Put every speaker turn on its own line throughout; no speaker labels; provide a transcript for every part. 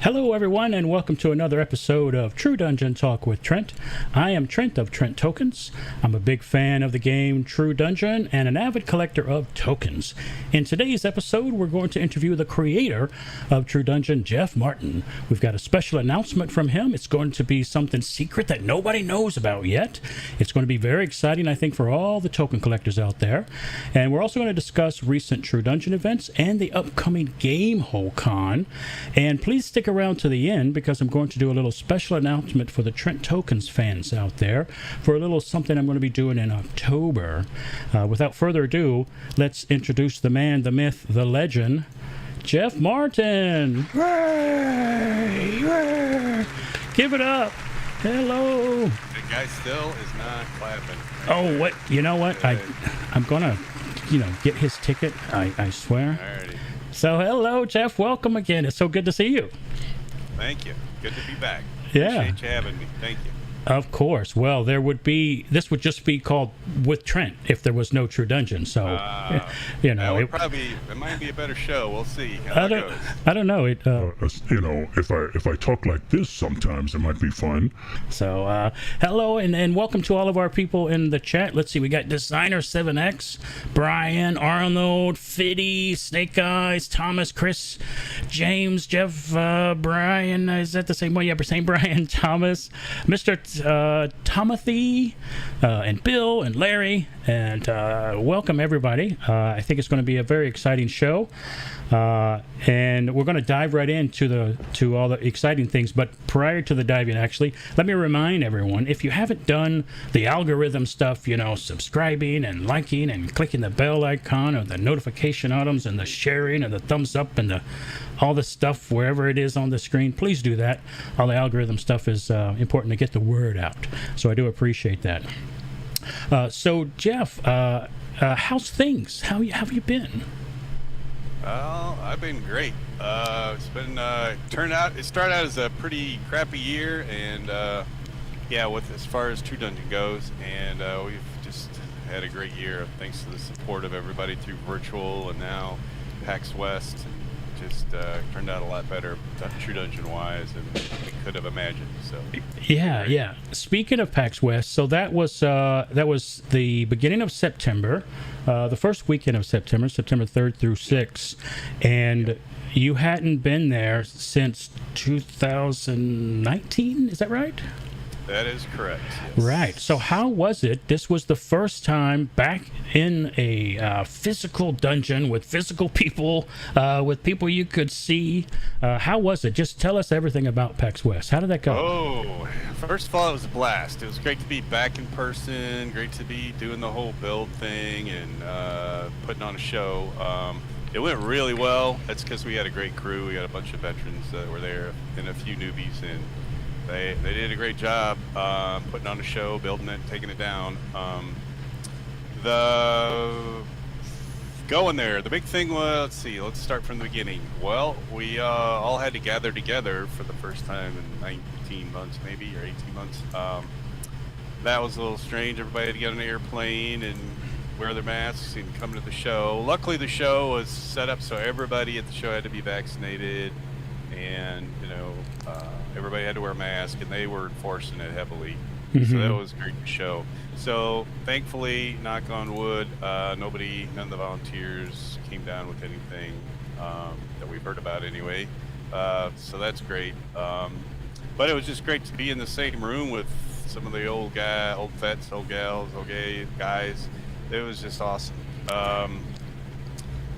Hello everyone, and welcome to another episode of True Dungeon Talk with Trent. I am Trent of Trent Tokens. I'm a big fan of the game True Dungeon and an avid collector of tokens. In today's episode, we're going to interview the creator of True Dungeon, Jeff Martin. We've got a special announcement from him. It's going to be something secret that nobody knows about yet. It's going to be very exciting, I think, for all the token collectors out there. And we're also going to discuss recent True Dungeon events and the upcoming Gamehole Con. And please stick around to the end, because I'm going to do a little special announcement for the Trent Tokens fans out there for a little something I'm going to be doing in October. Without further ado, let's introduce the man, the myth, the legend, Jeff Martin. Hooray! Hooray! Give it up. Hello.
The guy still is not clapping.
Oh, what? You know what? I'm gonna, get his ticket. I swear.
Alrighty.
So hello, Jeff. Welcome again. It's so good to see you.
Thank you. Good to be back.
Yeah.
Appreciate you having me. Thank you.
Of course. Well, this would just be called With Trent if there was no True Dungeon. So,
it might be a better show. We'll see how it goes.
I don't know.
If I talk like this sometimes, it might be fun.
So, hello and welcome to all of our people in the chat. Let's see. We got Designer 7X, Brian, Arnold, Fiddy, Snake Eyes, Thomas, Chris, James, Jeff, Brian. Is that the same one? Yeah, same Brian, Thomas, Mr. Timothy, and Bill and Larry, and welcome everybody. I think it's going to be a very exciting show, and we're going to dive right into all the exciting things. But prior to the diving, actually, let me remind everyone, if you haven't done the algorithm stuff, subscribing and liking and clicking the bell icon or the notification items and the sharing and the thumbs up and all the stuff wherever it is on the screen, please do that. All the algorithm stuff is important to get the word out, so I do appreciate that. So Jeff, how's things? How have you been?
Well, I've been great. It's been it started out as a pretty crappy year, and with as far as True Dungeon goes, and we've just had a great year thanks to the support of everybody through virtual and now PAX West. Just turned out a lot better True Dungeon wise than we could have imagined. So
yeah. Speaking of PAX West, so that was the beginning of September, the first weekend of September 3rd through 6th, and you hadn't been there since 2019. Is that right?
That is correct. Yes.
Right. So how was it? This was the first time back in a physical dungeon with physical people, with people you could see. How was it? Just tell us everything about PAX West. How did that go?
Oh, first of all, it was a blast. It was great to be back in person, great to be doing the whole build thing and putting on a show. It went really well. That's because we had a great crew. We had a bunch of veterans that were there and a few newbies, and They did a great job putting on a show, building it, taking it down. Going there, the big thing was, let's start from the beginning. Well, we all had to gather together for the first time in 19 months, maybe, or 18 months. That was a little strange. Everybody had to get on an airplane and wear their masks and come to the show. Luckily, the show was set up so everybody at the show had to be vaccinated, and everybody had to wear a mask, and they were enforcing it heavily. Mm-hmm. So that was a great show. So thankfully, knock on wood, none of the volunteers came down with anything that we've heard about anyway. So that's great. But it was just great to be in the same room with some of the old vets, old gals, old guys. It was just awesome.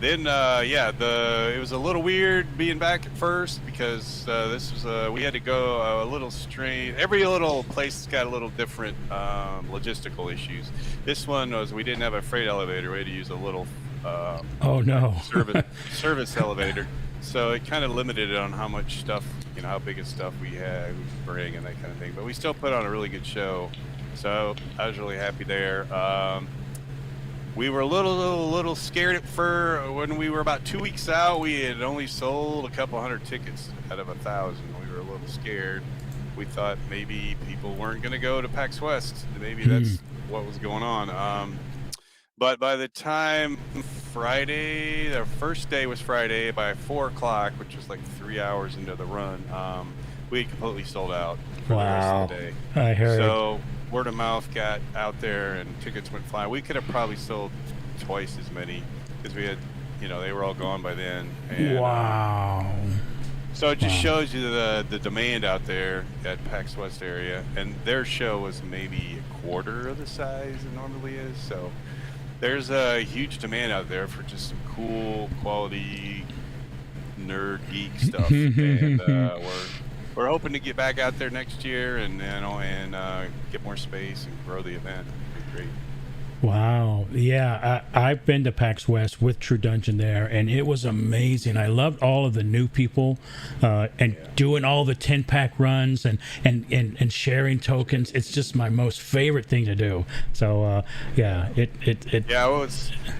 Then it was a little weird being back at first because this was we had to go a little strange. Every little place has got a little different logistical issues. This one was we didn't have a freight elevator. We had to use a little
oh no
service elevator. So it kind of limited it on how much stuff, how big of stuff we could bring and that kind of thing. But we still put on a really good show. So I was really happy there. We were a little scared when we were about 2 weeks out. We had only sold a couple hundred tickets out of 1,000. We were a little scared. We thought maybe people weren't going to go to PAX West. Maybe that's what was going on. But by the time Friday, the first day was Friday, by 4 o'clock, which was like 3 hours into the run, we had completely sold out for the rest of the day.
I heard.
So word of mouth got out there and tickets went flying. We could have probably sold twice as many because we had, they were all gone by then. And,
wow.
So it just shows you the demand out there at PAX West area. And their show was maybe a quarter of the size it normally is. So there's a huge demand out there for just some cool, quality, nerd, geek stuff. And we're hoping to get back out there next year and get more space and grow the event. It'd be great.
Wow. Yeah, I've been to PAX West with True Dungeon there, and it was amazing. I loved all of the new people doing all the 10-pack runs and sharing tokens. It's just my most favorite thing to do. So, Yeah,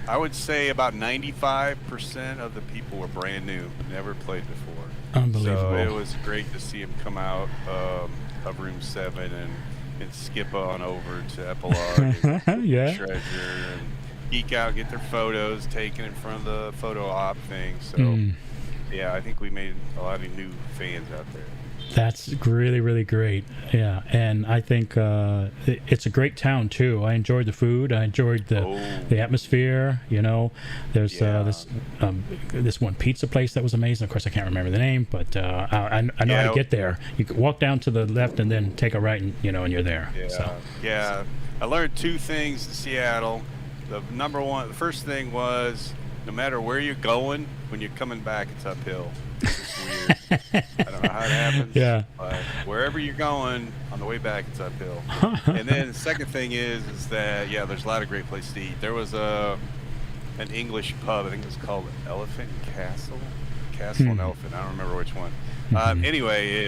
I would say about 95% of the people were brand new, never played before.
Unbelievable.
So it was great to see them come out of Room 7 and skip on over to Epilogue and
yeah.
Treasure and geek out, get their photos taken in front of the photo op thing. So, yeah, I think we made a lot of new fans out there.
That's really, really great. Yeah, and I think it's a great town too. I enjoyed the food. I enjoyed the atmosphere. There's this one pizza place that was amazing. Of course, I can't remember the name, but I know how to get there. You can walk down to the left and then take a right, and and you're there.
Yeah. I learned two things in Seattle. The first thing was no matter where you're going, when you're coming back, it's uphill. It's just weird. I don't know how it happens.
Yeah.
But wherever you're going, on the way back, it's uphill. And then the second thing is that, there's a lot of great places to eat. There was an English pub, I think it was called Elephant Castle and Elephant. I don't remember which one. Anyway,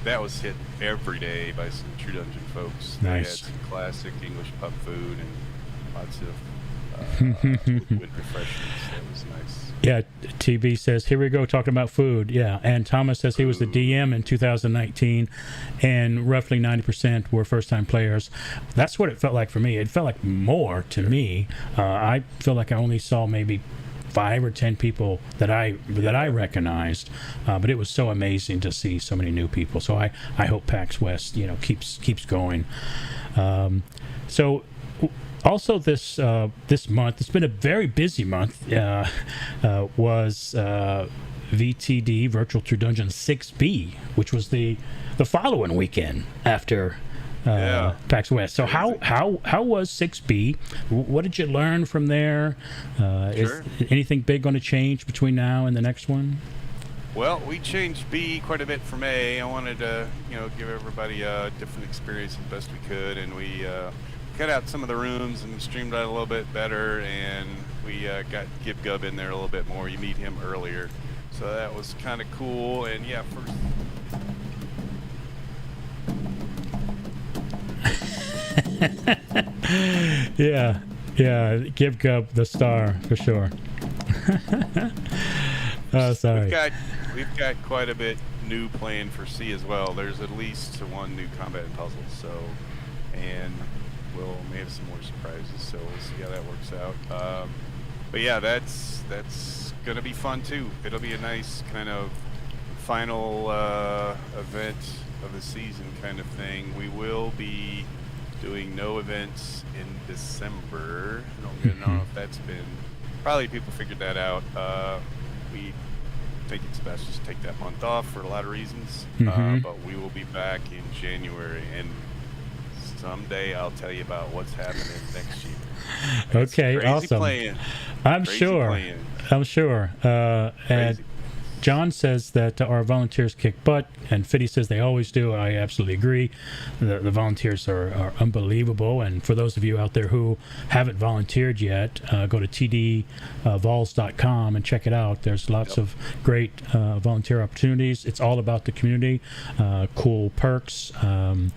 that was hit every day by some True Dungeon folks. They had some classic English pub food and lots of liquid refreshments. That was nice.
Yeah, TB says, here we go, talking about food. Yeah, and Thomas says he was the DM in 2019, and roughly 90% were first-time players. That's what it felt like for me. It felt like more to me. I feel like I only saw maybe 5 or 10 people that I recognized, but it was so amazing to see so many new people. So I hope PAX West, keeps going. Also, this month, it's been a very busy month, was VTD, Virtual True Dungeon 6B, which was the following weekend after PAX West. So how was 6B? What did you learn from there? Is anything big going to change between now and the next one?
Well, we changed B quite a bit from A. I wanted to, give everybody a different experience as best we could, and we cut out some of the rooms and streamed out a little bit better, and we got Gib Gub in there a little bit more. You meet him earlier, so that was kind of cool. And
Gib Gub, the star for sure. Oh, sorry.
We've got quite a bit new planned for C as well. There's at least one new combat and puzzle, and we'll may have some more surprises, so we'll see how that works out. But yeah, that's gonna be fun too. It'll be a nice kind of final event of the season kind of thing. We will be doing no events in December. I don't know if that's been, probably people figured that out. We think it's best just take that month off for a lot of reasons, but we will be back in January, and someday I'll tell you about what's happening next year.
Okay,
Crazy
awesome.
Playing.
I'm
Crazy
sure.
playing.
I'm sure. And
Crazy.
John says that our volunteers kick butt, and Fiddy says they always do. I absolutely agree. The volunteers are unbelievable. And for those of you out there who haven't volunteered yet, go to tdvols.com and check it out. There's lots of great volunteer opportunities. It's all about the community, cool perks, rooms,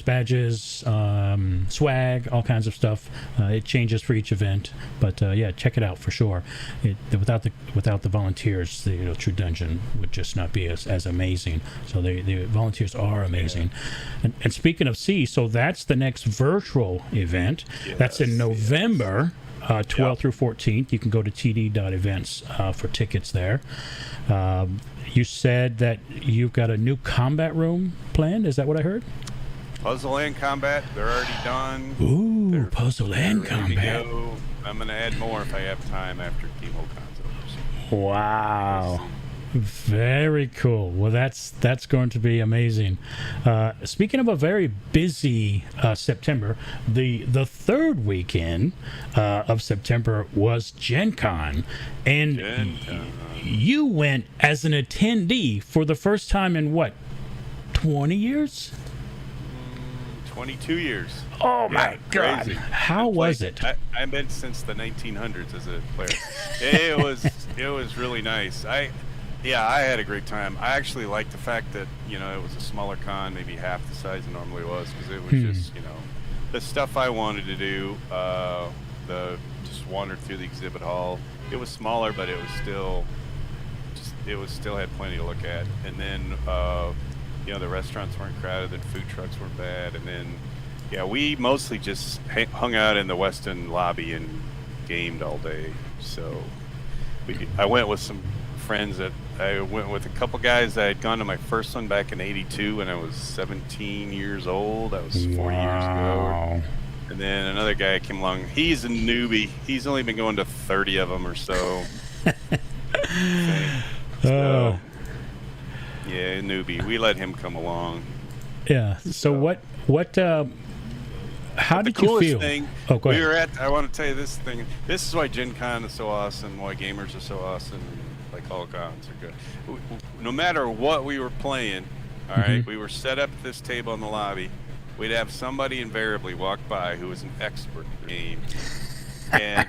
badges, swag, all kinds of stuff. It changes for each event, but yeah, check it out for sure. Without the volunteers, the True Dungeon would just not be as amazing. So the volunteers are amazing. Yeah. And speaking of C, so that's the next virtual event. Yes, that's in November, 12th through 14th. You can go to td.events for tickets there. You said that you've got a new combat room planned. Is that what I heard?
Puzzle and combat, they're already done.
Ooh, puzzle and combat.
I'm going to add more if I have time after Gamehole Con's over.
Wow. Very cool. Well, that's going to be amazing. Speaking of a very busy September, the third weekend of September was Gen Con, and you went as an attendee for the first time in what, 20 years?
22 years.
Oh my God!
Crazy.
How was it?
I've been since the 1900s as a player. it was really nice. I had a great time. I actually liked the fact that it was a smaller con, maybe half the size it normally was, because it was just the stuff I wanted to do. Just wandered through the exhibit hall. It was smaller, but it was still had plenty to look at. And then the restaurants weren't crowded, the food trucks weren't bad, and then we mostly just hung out in the Westin lobby and gamed all day. So I went with some friends I went with a couple guys that I had gone to my first one back in '82 when I was 17 years old. That was 4 years ago. And then another guy came along. He's a newbie. He's only been going to 30 of them or so. So yeah, newbie. We let him come along.
Yeah. So what how did you feel?
Thing,
go ahead.
I want to tell you this thing. This is why Gen Con is so awesome, why gamers are so awesome, like all cons are good. No matter what we were playing, all right, we were set up at this table in the lobby. We'd have somebody invariably walk by who was an expert in the game. And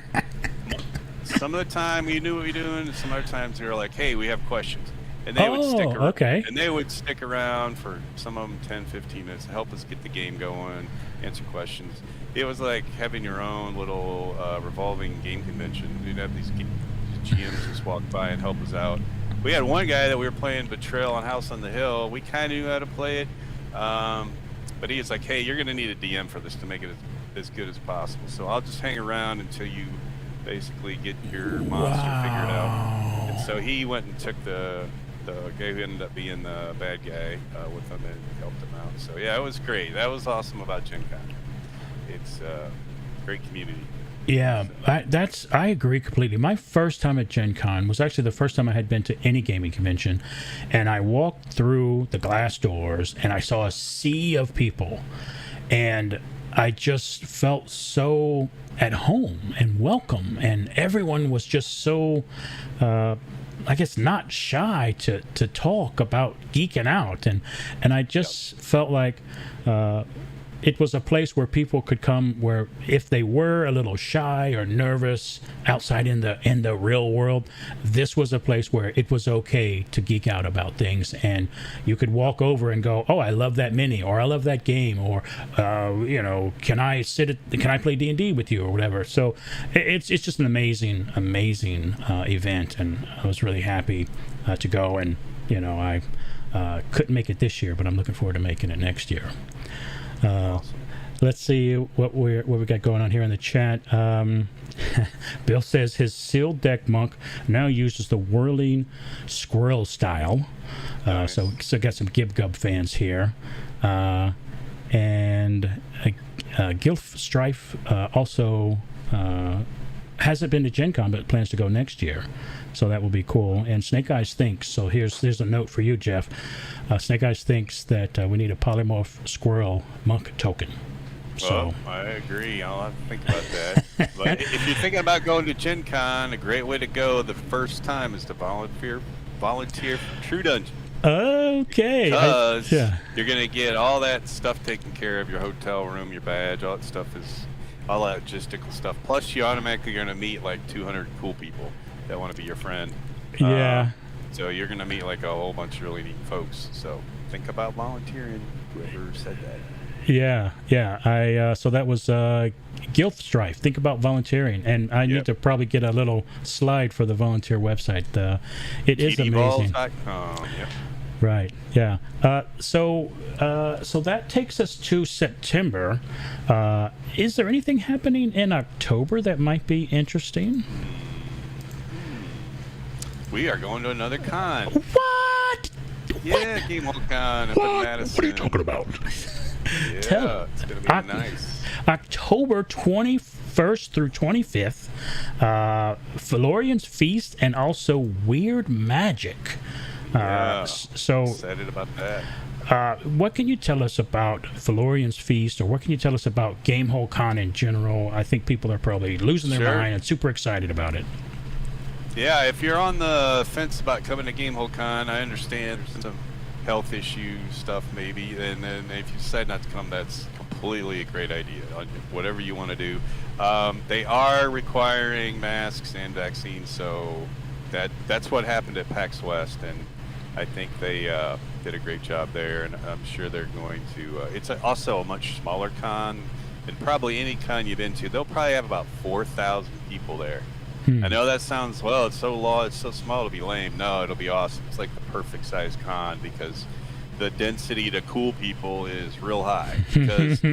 some of the time we knew what we were doing, and some other times they were like, hey, we have questions. And they would stick around.
Okay.
And they would stick around for some of them 10, 15 minutes to help us get the game going, answer questions. It was like having your own little revolving game convention. You'd have these GMs just walk by and help us out. We had one guy that we were playing Betrayal on House on the Hill. We kind of knew how to play it. But he was like, hey, you're going to need a DM for this to make it as good as possible. So I'll just hang around until you basically get your monster figured out. And so he went and took the guy who ended up being the bad guy with him and helped him out. So yeah, it was great. That was awesome about Gen Con. It's a great community.
Yeah, I agree completely. My first time at Gen Con was actually the first time I had been to any gaming convention, and I walked through the glass doors and I saw a sea of people, and I just felt so at home and welcome, and everyone was just so I guess not shy to talk about geeking out, and I just felt like it was a place where people could come, where if they were a little shy or nervous outside in the real world, this was a place where it was okay to geek out about things, and you could walk over and go, oh, I love that mini, or I love that game, or can I play D&D with you, or whatever. So it's just an amazing event, and I was really happy to go, and I couldn't make it this year, but I'm looking forward to making it next year.
Awesome.
Let's see what we got going on here in the chat. Bill says his sealed deck monk now uses the whirling squirrel style.
Nice.
So got some Gib Gub fans here. And Gilf Strife also hasn't been to Gen Con but plans to go next year. So that will be cool. And Snake Eyes thinks, so here's a note for you, Jeff. Snake Eyes thinks that we need a polymorph squirrel monk token. So
Well, I agree. I'll have to think about that. But if you're thinking about going to Gen Con, a great way to go the first time is to volunteer for True Dungeon.
Okay.
Because you're going to get all that stuff taken care of, your hotel room, your badge, all that stuff is, all that logistical stuff. Plus, you automatically are going to meet like 200 cool people that want to be your friend.
Yeah.
So you're going to meet like a whole bunch of really neat folks. So think about volunteering, whoever said that.
Yeah. So that was Guild Strife. Think about volunteering, and I need to probably get a little slide for the volunteer website. It is amazing.
TDballs.com. Yep.
Right. Yeah. So that takes us to September. Is there anything happening in October that might be interesting?
We are going to another con.
What?
Yeah, Gamehole Con up in Madison.
What are you talking about?
Yeah, it's going to be nice.
October 21st through 25th, Valorian's Feast and also Weird Magic. So
excited about that.
What can you tell us about Valorian's Feast, or what can you tell us about Gamehole Con in general? I think people are probably losing their mind and super excited about it.
Yeah, if you're on the fence about coming to Gamehole Con, I understand there's some health issue stuff maybe, and then if you decide not to come, that's completely a great idea. Whatever you want to do. They are requiring masks and vaccines, so that's what happened at PAX West, and I think they did a great job there, and I'm sure they're going to. It's also a much smaller con than probably any con you've been to. They'll probably have about 4,000 people there. I know that sounds, well, it's so small to be lame. No, it'll be awesome. It's like the perfect size con because the density to cool people is real high. Because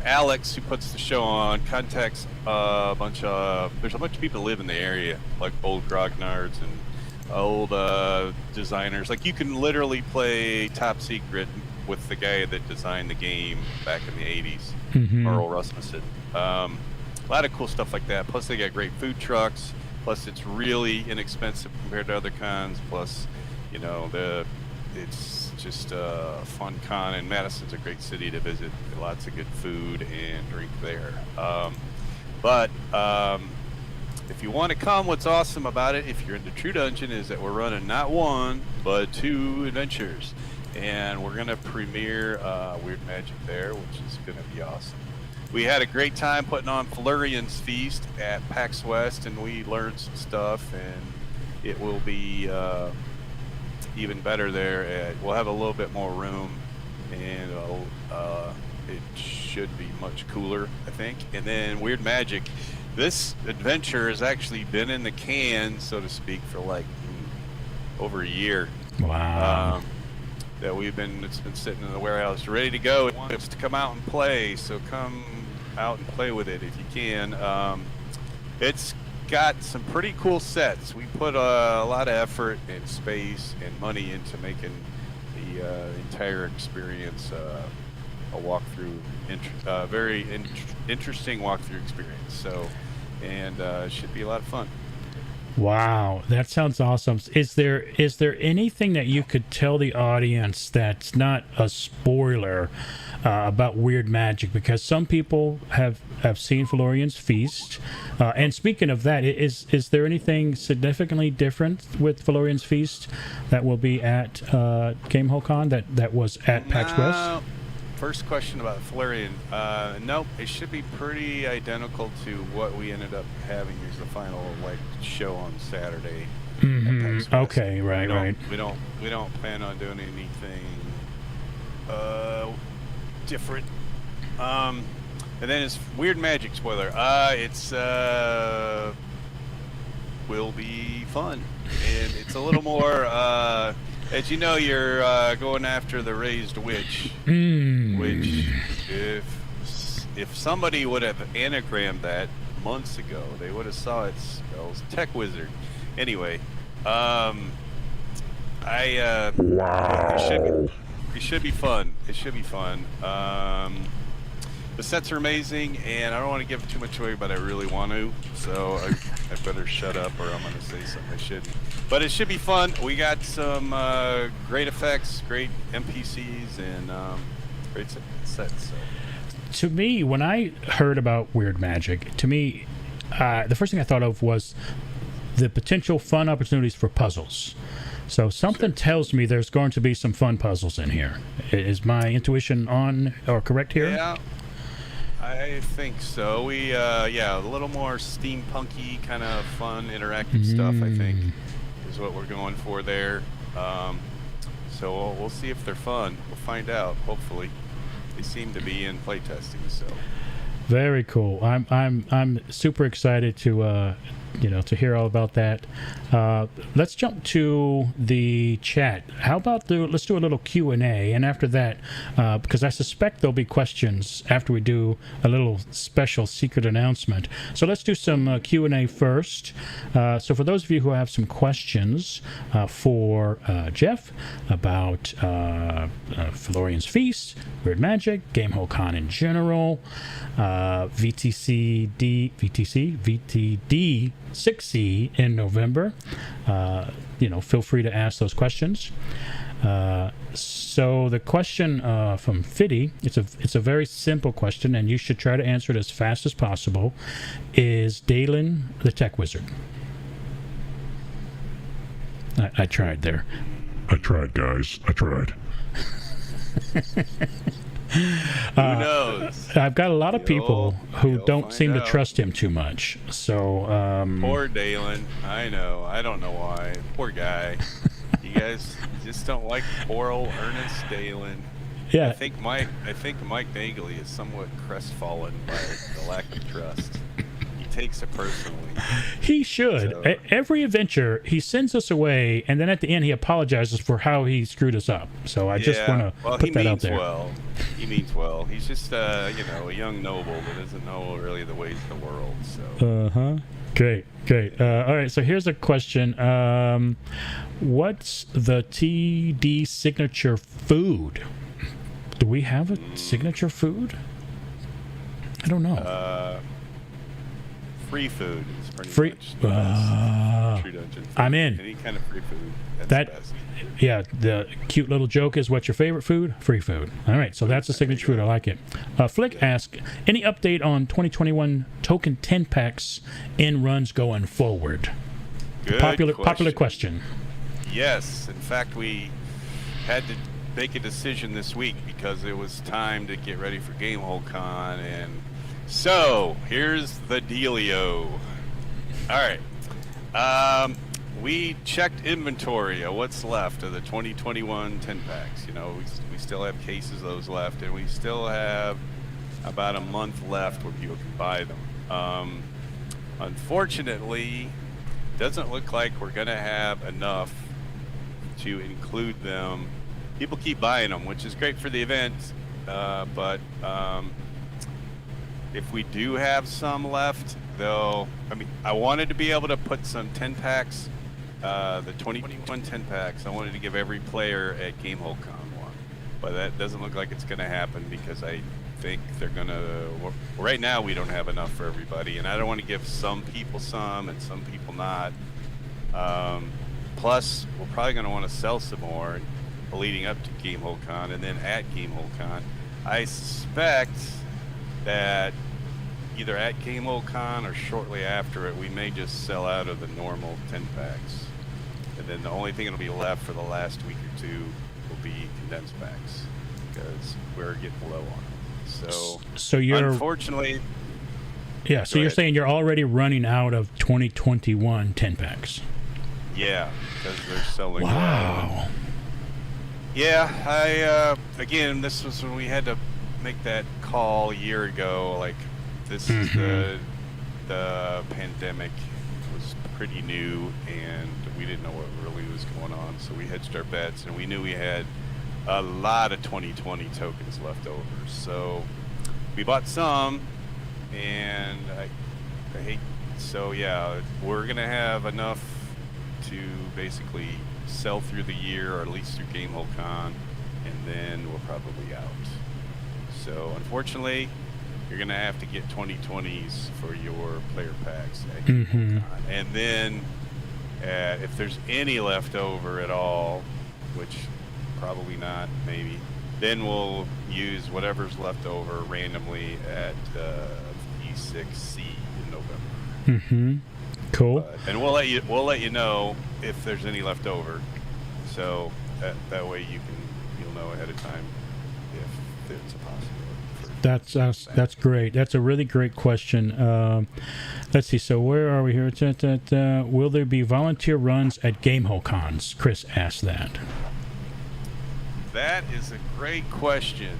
Alex, who puts the show on, contacts there's a bunch of people that live in the area, like old grognards and old designers. Like you can literally play Top Secret with the guy that designed the game back in the 80s, Earl Rasmussen. A lot of cool stuff like that. Plus, they got great food trucks. Plus, it's really inexpensive compared to other cons. Plus, it's just a fun con, and Madison's a great city to visit. Lots of good food and drink there. But if you want to come, what's awesome about it, if you're into True Dungeon, is that we're running not one, but 2 adventures. And we're going to premiere Weird Magic there, which is going to be awesome. We had a great time putting on Valorian's Feast at PAX West, and we learned some stuff, and it will be even better there. We'll have a little bit more room, and it should be much cooler, I think. And then Weird Magic. This adventure has actually been in the can, so to speak, for like over a year.
Wow.
It's been sitting in the warehouse ready to go. It wants to come out and play, so come out and play with it if you can. It's got some pretty cool sets. We put a lot of effort and space and money into making the entire experience a walkthrough, very interesting walkthrough experience. So, and it should be a lot of fun.
Wow, that sounds awesome. Is there anything that you could tell the audience that's not a spoiler about Weird Magic? Because some people have seen Valorian's Feast. And speaking of that, is there anything significantly different with Valorian's Feast that will be at Gamehole Con that was at PAX West?
First question about Valorian. Nope, it should be pretty identical to what we ended up having as the final show on Saturday.
Okay, right.
We don't plan on doing anything different. And then it's Weird Magic spoiler. It's will be fun, and it's a little more. As you know, you're going after the raised witch, which if somebody would have anagrammed that months ago, they would have saw it spells tech wizard. Anyway,
Wow.
it should be fun. It should be fun. the sets are amazing, and I don't want to give too much away, but I really want to. So I better shut up, or I'm going to say something I shouldn't. But it should be fun. We got some great effects, great NPCs, and great sets. So.
To me, when I heard about Weird Magic, to me, the first thing I thought of was the potential fun opportunities for puzzles. So something tells me there's going to be some fun puzzles in here. Is my intuition on or correct here?
Yeah, I think so. We, a little more steampunky kind of fun, interactive stuff, I think, is what we're going for there. So we'll see if they're fun. We'll find out, hopefully. They seem to be in playtesting, so.
Very cool. I'm super excited to to hear all about that. Let's jump to the chat. How about let's do a little Q&A, and after that, because I suspect there'll be questions after we do a little special secret announcement. So let's do some Q&A first. So for those of you who have some questions for Jeff about Florian's Feast, Weird Magic, Gamehole Con in general, VTD 6C in November, feel free to ask those questions. So the question from Fiddy, it's a very simple question, and you should try to answer it as fast as possible. Is Dalen the tech wizard? I tried there.
I tried, guys. I tried.
Who knows?
I've got a lot of people who don't seem to
out.
trust him too much. So
Poor Dalen. I know. I don't know why. Poor guy. You guys just don't like poor old Ernest Dalen.
yeah,
I think Mike Nagley is somewhat crestfallen by the lack of trust. He takes it personally.
he should.
So-
Every adventure, he sends us away, and then at the end, he apologizes for how he screwed us up. So I just want to put that out there.
Well. He means well. He's just a young noble that doesn't know really the ways of the world. So.
Great. All right, so here's a question. What's the TD signature food? Do we have a signature food? I don't know.
Free food is pretty
Free-
much the best. True Dungeon food.
I'm in.
Any kind of free food. That's
That-
the best.
Yeah, the cute little joke is, what's your favorite food? Free food. All right, so that's the signature food. I like it. Flick asks, any update on 2021 token 10 packs in runs going forward?
Good
Popular question.
Yes. In fact, we had to make a decision this week because it was time to get ready for Gamehole Con. And so, here's the dealio. All right. We checked inventory of what's left of the 2021 10 packs. We still have cases of those left, and we still have about a month left where people can buy them. Unfortunately, doesn't look like we're going to have enough to include them. People keep buying them, which is great for the event, but if we do have some left, though, I wanted to be able to put some 10 packs, the 2021 10 packs, I wanted to give every player at Gamehole Con one, but that doesn't look like it's going to happen because I think they're going to, right now we don't have enough for everybody, and I don't want to give some people some and some people not. Plus, we're probably going to want to sell some more leading up to Gamehole Con, and then at Gamehole Con. I suspect that either at Gamehole Con or shortly after it, we may just sell out of the normal 10 packs. And then the only thing that'll be left for the last week or two will be condensed packs because we're getting low on them.
So you're
unfortunately.
Yeah, so
Go
you're
ahead.
saying you're already running out of 2021 10 packs.
Yeah, because they're selling.
Wow.
Yeah, again, this was when we had to make that call a year ago. Like, this is the pandemic was pretty new, and we didn't know what really was going on. So we hedged our bets, and we knew we had a lot of 2020 tokens left over. So we bought some, and I hate. So yeah, we're gonna have enough to basically sell through the year, or at least through Gamehole Con, and then we're probably out. So unfortunately, you're going to have to get 2020s for your player packs at
Mm-hmm.
Gamehole Con. And then if there's any left over at all, which probably not, maybe, then we'll use whatever's left over randomly at E6C in November.
Mm-hmm. Cool.
And we'll let you know if there's any left over, so that way you'll know ahead of time if it's a possibility.
That's great. That's a really great question. Let's see. So where are we here? Will there be volunteer runs at Gamehole Cons? Chris asked that.
That is a great question.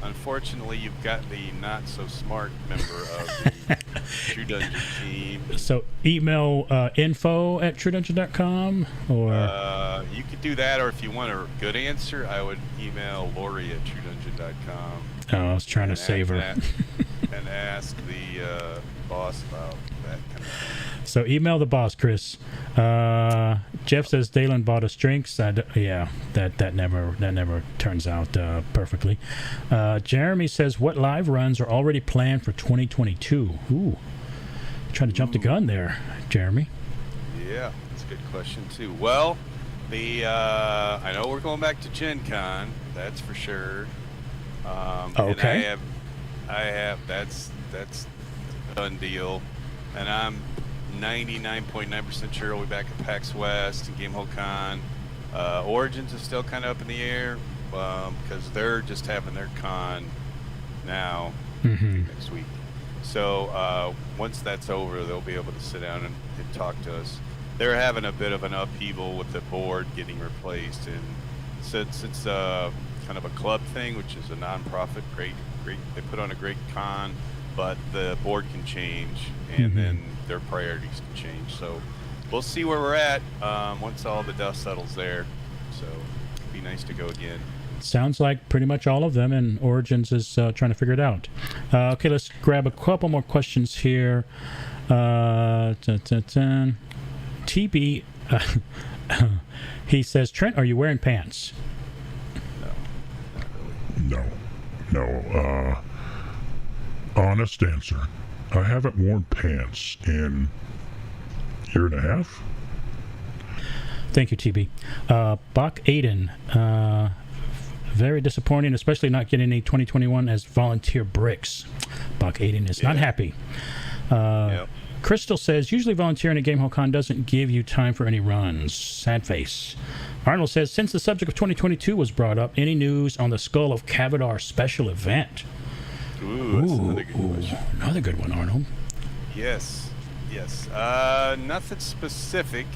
Unfortunately, you've got the not so smart member of the True Dungeon team.
So email info@truedungeon.com, or
You could do that, or if you want a good answer, I would email Lori at truedungeon.com.
I was trying to save her.
And ask the boss about that kind of thing.
So email the boss, Chris. Jeff says Dalen bought us drinks. Yeah, that never turns out perfectly. Jeremy says, what live runs are already planned for 2022? Ooh, trying to jump the gun there, Jeremy.
Yeah, that's a good question too. Well, I know we're going back to Gen Con, that's for sure.
Okay.
And I have that's a done deal, and I'm 99.9% sure we'll be back at PAX West and Gamehole Con. Origins is still kind of up in the air because they're just having their con now next week. So once that's over, they'll be able to sit down and talk to us. They're having a bit of an upheaval with the board getting replaced, and since it's kind of a club thing, which is a non-profit, great, they put on a great con, but the board can change, and then their priorities can change. So we'll see where we're at once all the dust settles there. So it'd be nice to go again.
Sounds like pretty much all of them, and Origins is trying to figure it out. Okay, let's grab a couple more questions here. TB, he says, Trent, are you wearing pants?
No. Honest answer. I haven't worn pants in a year and a half.
Thank you, TB. Bach Aiden, very disappointing, especially not getting a 2021 as volunteer bricks. Bach Aiden is not happy.
Yep.
Crystal says, usually volunteering at Gamehole Con doesn't give you time for any runs. Sad face. Arnold says, since the subject of 2022 was brought up, any news on the Skull of Kavadar special event?
Ooh, that's another good question.
Another good one, Arnold.
Yes. Nothing specific.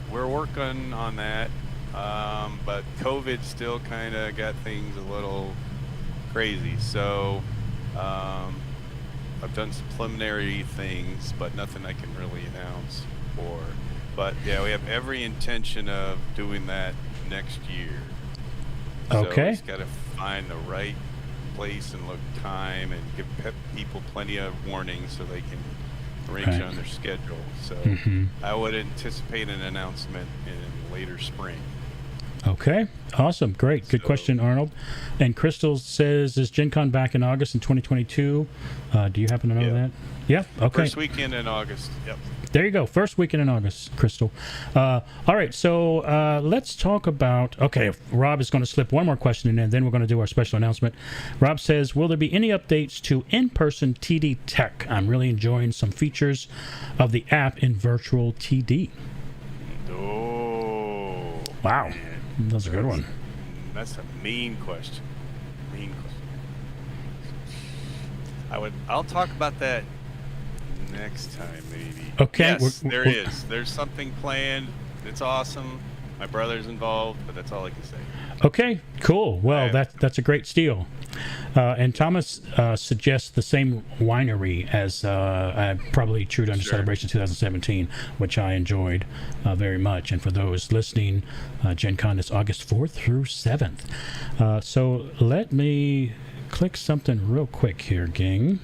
We're working on that, but COVID still kind of got things a little crazy. So I've done some preliminary things, but nothing I can really announce for. But yeah, we have every intention of doing that next year.
Okay.
So we just got to find the right place and time and give people plenty of warning so they can arrange it on their schedule. So I would anticipate an announcement in later spring.
Okay, awesome, great, good question, Arnold. And Crystal says, is Gen Con back in August in 2022? Do you happen to know that? Yeah, okay.
First weekend in August, yep.
There you go, first weekend in August, Crystal. All right, so let's talk about, okay, Rob is going to slip one more question in, and then we're going to do our special announcement. Rob says, will there be any updates to in-person TD tech? I'm really enjoying some features of the app in virtual TD.
Oh.
Wow,
Man.
that's a good one.
That's a mean question. I'll talk about that next time, maybe.
Okay.
Yes, there is. There's something planned. It's awesome. My brother's involved, but that's all I can say.
Okay, cool. Well, that's a great steal. And Thomas suggests the same winery as probably True Dungeon Celebration 2017, which I enjoyed very much. And for those listening, Gen Con is August 4th through 7th. So let me click something real quick here, gang.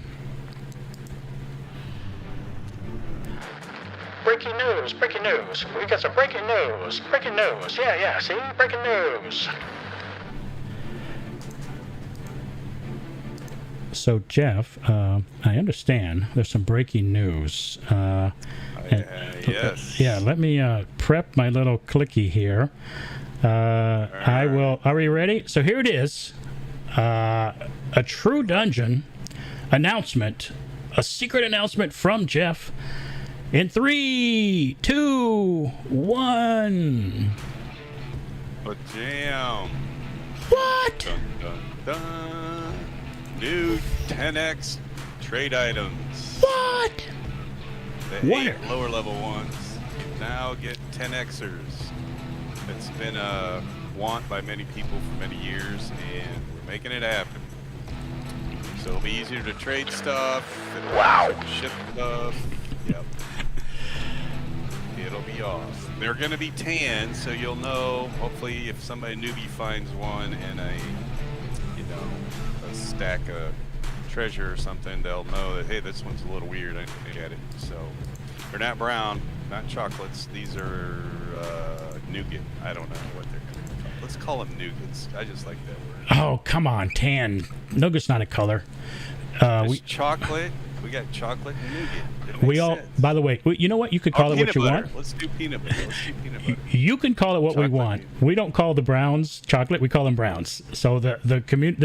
Breaking news. We got some breaking news. Yeah, see? Breaking news. So, Jeff, I understand there's some breaking news.
Yes.
Yeah, let me prep my little clicky here. I will. Are we ready? So here it is. A True Dungeon announcement. A secret announcement from Jeff. In 3, 2, 1.
But damn.
What?
Dun, dun, dun. New 10x trade items.
What?
The
What?
8 lower level ones now get 10xers. It's been a want by many people for many years, and we're making it happen. So it'll be easier to trade stuff. Wow. Ship stuff. Yep. It'll be awesome. They're gonna be tan, so you'll know. Hopefully, if somebody newbie finds one in a, a stack of treasure or something, they'll know that hey, this one's a little weird. I need to get it. So they're not brown, not chocolates. These are nougat. I don't know what they're gonna call. Let's call them nougats. I just like that word.
Oh, come on, tan. Nougat's not a color.
Chocolate. We got chocolate and nougat.
We all,
sense.
by the way, you know what? You could call it what you
butter.
want.
Let's do peanut butter.
You can call it what
Chocolate
we want.
peanut.
We don't call the browns chocolate. We call them browns. So the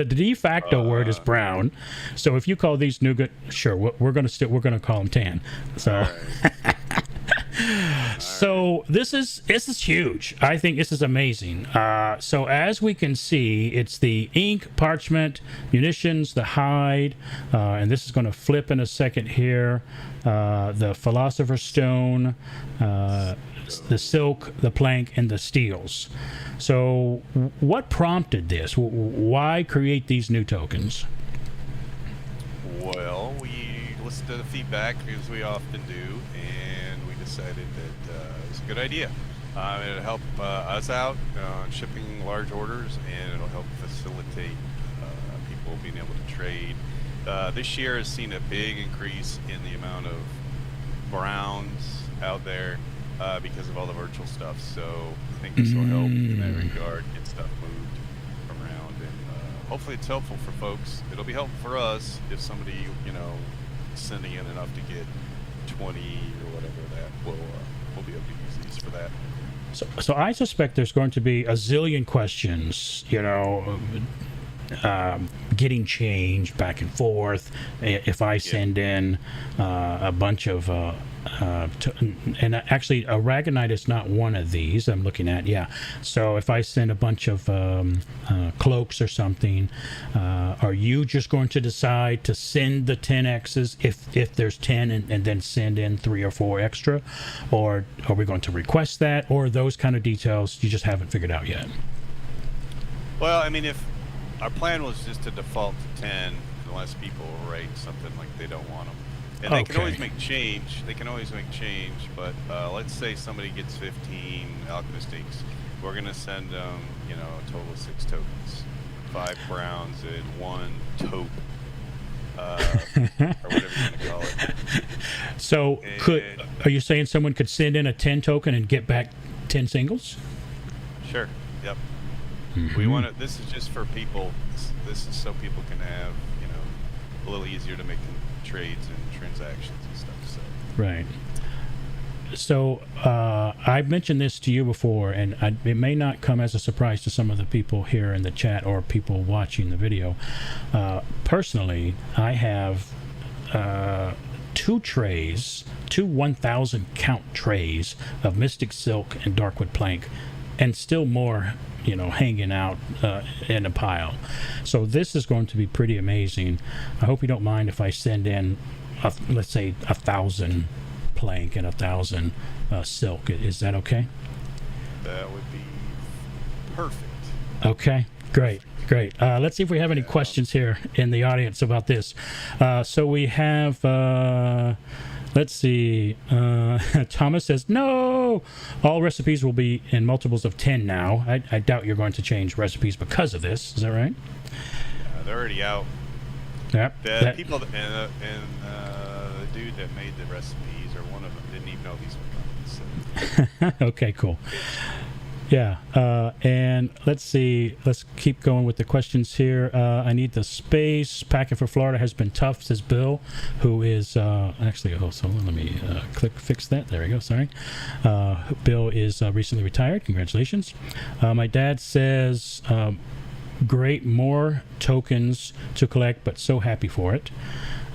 de facto word is brown. So if you call these nougat, sure, we're gonna call them tan. So. So this is huge. I think this is amazing. So as we can see, it's the ink, parchment, munitions, the hide, and this is going to flip in a second here. The philosopher's stone, the silk, the plank, and the steels. So what prompted this? Why create these new tokens?
Well, we listened to the feedback, as we often do, and we decided that it was a good idea. It'll help us out on shipping large orders, and it'll help facilitate people being able to trade. This year has seen a big increase in the amount of browns out there because of all the virtual stuff. So I think this will help in that regard, get stuff moved around, and hopefully it's helpful for folks. It'll be helpful for us if somebody, sending in enough to get 20 or whatever that we'll be able to use these for that.
So I suspect there's going to be a zillion questions, getting change back and forth. If I send in a bunch of, and actually Aragonite is not one of these I'm looking at. Yeah. So if I send a bunch of cloaks or something, are you just going to decide to send the 10Xs if there's 10 and then send in 3 or 4 extra? Or are we going to request that? Or those kind of details you just haven't figured out yet?
Well, I mean, if our plan was just to default to 10 unless people write something like they don't want them. And they can always make change. But let's say somebody gets 15 alchemist inks. We're going to send them, a total of 6 tokens. 5 browns and 1 taupe. Or whatever you want to call it.
So are you saying someone could send in a 10 token and get back 10 singles?
Sure. Yep. We want to. This is just for people. This is so people can have, a little easier to make trades and transactions and stuff. So.
Right. So I've mentioned this to you before, and it may not come as a surprise to some of the people here in the chat or people watching the video. Personally, I have 2 trays, 2 1,000 count trays of Mystic Silk and Darkwood Plank, and still more hanging out in a pile. So this is going to be pretty amazing. I hope you don't mind if I send in, let's say, 1,000 plank and 1,000 silk. Is that okay?
That would be perfect.
Okay, great. Let's see if we have any questions here in the audience about this. So we have... let's see. Thomas says, no! All recipes will be in multiples of 10 now. I doubt you're going to change recipes because of this. Is that right?
Yeah, they're already out.
Yep.
The people and the dude that made the recipes, or one of them, didn't even know these were coming. So.
Okay, cool. Yeah, and let's see. Let's keep going with the questions here. I need the space. Packing for Florida has been tough, says Bill, who is actually. Oh, so let me fix that. There we go. Sorry. Bill is recently retired. Congratulations. My dad says, "Great, more tokens to collect, but so happy for it."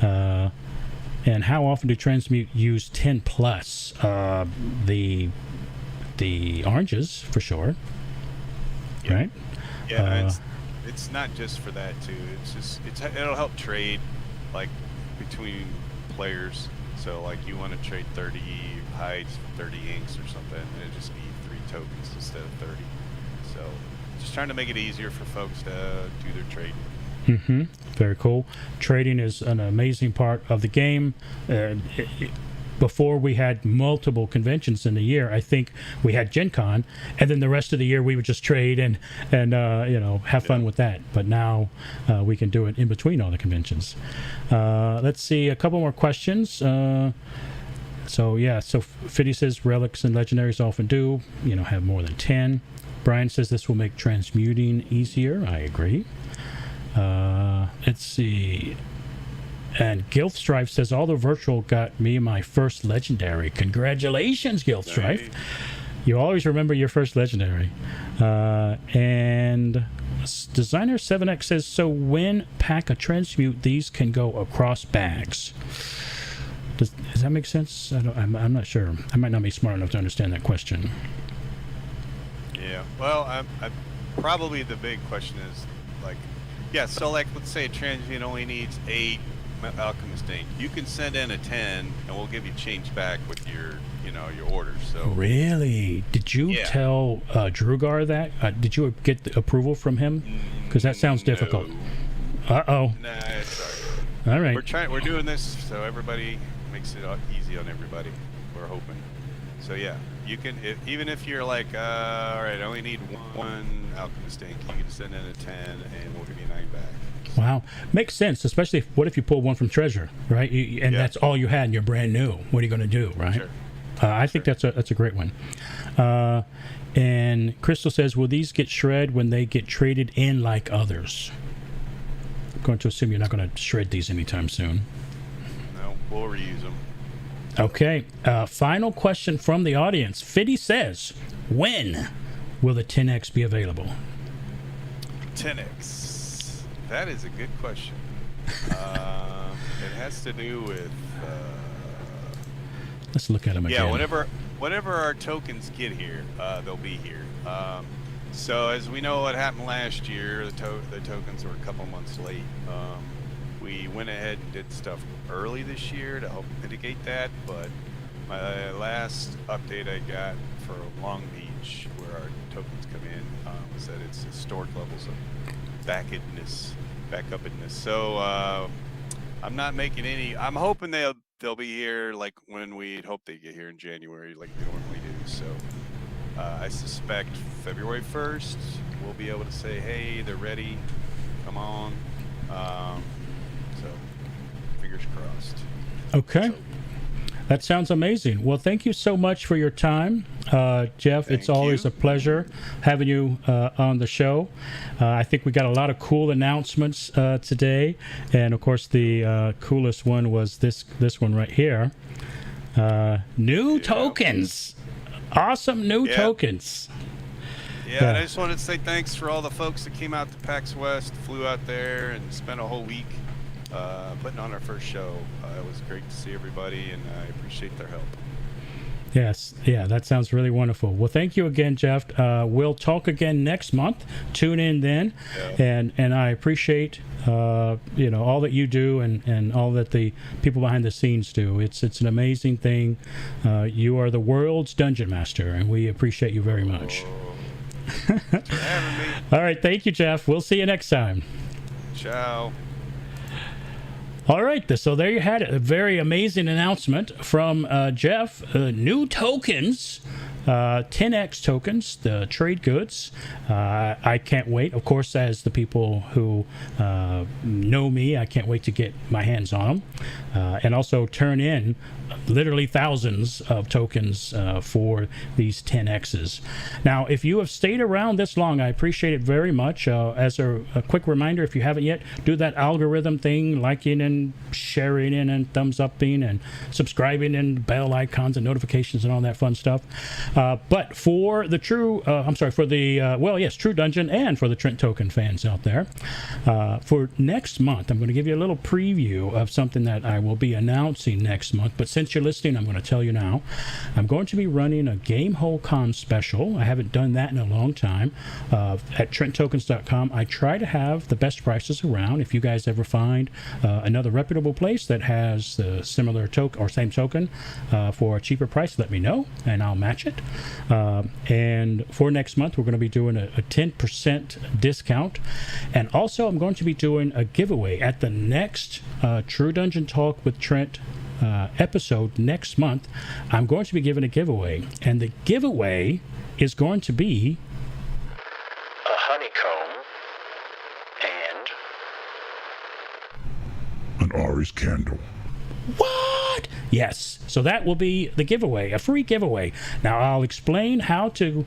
And how often do Transmute use 10 plus? The oranges for sure, right?
Yeah, it's not just for that too. It'll help trade like between players. So like you want to trade 30 hides for 30 inks or something, and it just need 3 tokens instead of 30. So just trying to make it easier for folks to do their trading.
Mm-hmm. Very cool. Trading is an amazing part of the game. Before we had multiple conventions in the year, I think we had Gen Con, and then the rest of the year we would just trade and have fun with that. But now we can do it in between all the conventions. Let's see a couple more questions. So Fiddy says relics and legendaries often do, have more than 10. Brian says this will make transmuting easier. I agree. Let's see. And Gilfstrife says, all the virtual got me my first legendary. Congratulations, Gilfstrife. Nice. You always remember your first legendary. And Designer 7X says, so when pack a transmute, these can go across bags. Does that make sense? I'm not sure. I might not be smart enough to understand that question.
Yeah. Well, probably the big question is, so let's say a transmute only needs 8 Alchemist ink. You can send in a 10 and we'll give you change back with your orders. So
really, did you tell Drugar that? Did you get the approval from him? Because that sounds difficult.
Nah, sorry.
All right.
We're doing this so everybody makes it easy on everybody. We're hoping. So yeah, you can even if you're like, all right, I only need 1 Alchemist ink. You can send in a 10 and we'll give you 9 back.
Wow, makes sense. Especially what if you pull one from Treasure, right? That's all you had, and you're brand new. What are you going to do, right?
Sure.
I think that's a great one. And Crystal says, will these get shred when they get traded in like others? I'm going to assume you're not going to shred these anytime soon.
No, we'll reuse them.
Okay. Final question from the audience. Fiddy says, when will the 10X be available?
10X. That is a good question. It has to do with.
Let's look at them again.
Yeah, whenever our tokens get here, they'll be here. So as we know, what happened last year, the tokens were a couple months late. We went ahead and did stuff early this year to help mitigate that. But my last update I got for Long Beach, where our tokens come in, was that it's historic levels of back-upness. So I'm not making any. I'm hoping they'll be here like when we hope they get here in January, like we normally do. So I suspect February 1st we'll be able to say, hey, they're ready. Come on. So fingers crossed.
Okay. That sounds amazing. Well, thank you so much for your time, Jeff. It's always a pleasure having you on the show. I think we got a lot of cool announcements today, and of course, the coolest one was this one right here. New tokens, awesome new tokens.
Yeah, and I just wanted to say thanks for all the folks that came out to PAX West, flew out there, and spent a whole week putting on our first show. It was great to see everybody, and I appreciate their help.
Yes, yeah, that sounds really wonderful. Well, thank you again, Jeff. We'll talk again next month. Tune in then, and I appreciate all that you do and all that the people behind the scenes do. It's an amazing thing. You are the world's dungeon master, and we appreciate you very much.
Thanks for having me.
All right, thank you, Jeff. We'll see you next time.
Ciao.
All right, so there you had it. A very amazing announcement from Jeff. New tokens 10x tokens, the trade goods. I can't wait. Of course, as the people who know me, I can't wait to get my hands on them. And also turn in literally thousands of tokens for these 10x's. Now, if you have stayed around this long, I appreciate it very much. As a quick reminder, if you haven't yet, do that algorithm thing, liking and sharing and thumbs upping and subscribing and bell icons and notifications and all that fun stuff. But for the True Dungeon and for the Trent Token fans out there, for next month, I'm going to give you a little preview of something that I will be announcing next month. But since you're listening, I'm going to tell you now. I'm going to be running a Gamehole Con special. I haven't done that in a long time. At TrentTokens.com, I try to have the best prices around. If you guys ever find another reputable place that has the similar token or same token for a cheaper price, let me know and I'll match it. And for next month, we're going to be doing a 10% discount. And also, I'm going to be doing a giveaway at the next True Dungeon Talk with Trent episode next month. I'm going to be giving a giveaway, and the giveaway is going to be
a honeycomb and
An Ari's candle.
What? Yes. So that will be the giveaway, a free giveaway. Now, I'll explain how to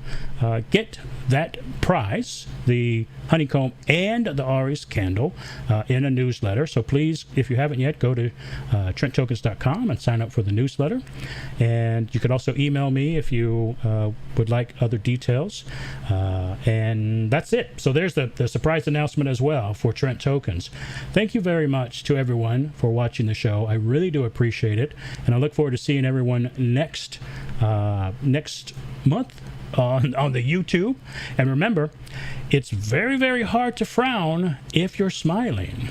get that prize, the honeycomb and the Ari's candle, in a newsletter. So please, if you haven't yet, go to TrentTokens.com and sign up for the newsletter. And you could also email me if you would like other details. And that's it. So there's the surprise announcement as well for Trent Tokens. Thank you very much to everyone for watching the show. I really do appreciate it. And I look forward to seeing everyone next month on the YouTube. And remember, it's very, very hard to frown if you're smiling.